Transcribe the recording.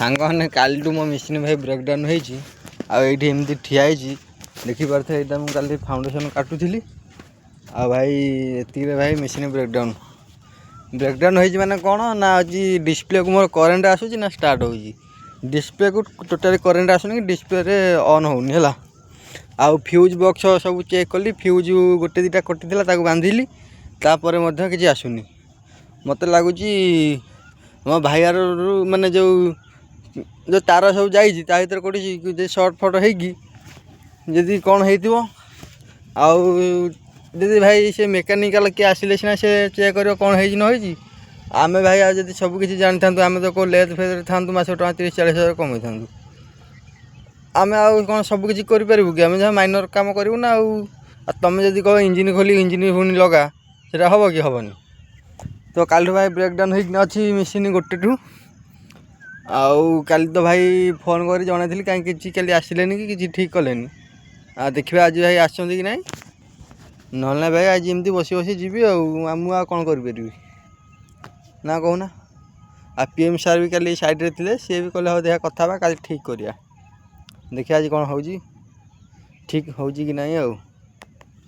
सांग कालू मो मेसीन भाई ब्रेकडाउन होती आमती ठिया देखिपे यहाँ मुझे काली फाउंडेसन काटुली आ भाई ये भाई मेसीन ब्रेकडाउन होती माने कौन ना आज डिस्प्ले को मोर करेन्ट आसूँ ना स्टार्ट हो डिस्प्ले को टोटाली करेन्ट आसुनी कि डिस्प्ले ऑन होनी है आउ फ्यूज बॉक्स सब चेक कली फ्यूज गोटे दुटा कटिला बांधिली तापर किसी आसुनी मत लगुच मो भाई माने जो तार सब जातर कौटी सर्ट फट होगी कौन हो भाई से मेकानिकल किए आसिले सीना से चेक कर कौन हो आम भाई आज सब किसी जानी था आम तो कौ लेथ फेथ था मस टा 30-40 हज़ार कम था आम कौन सब किसी करूँ कि आम जहाँ माइनर काम करूँ ना तुम जब कह इंजिन खोली इंजिन पुणी लगा से हम कि हेनी तो काल भाई ब्रेकडाउन होगी अच्छी मेसीन गोटे ठू आउ काली तो भाई फोन कर जन कहीं किसी आसिले कि किसी ठीक कले देखिए आज भाई आसुँच कि ना ना भाई आज एमती बसी बसी जीवी मुझे कौन करी ना कहूना आ पीएम सार भी कल साइड थे सी भी कहले हाँ देखा कथा कल ठीक करिया देखिए आज कौन हो ठीक हो कि नहीं।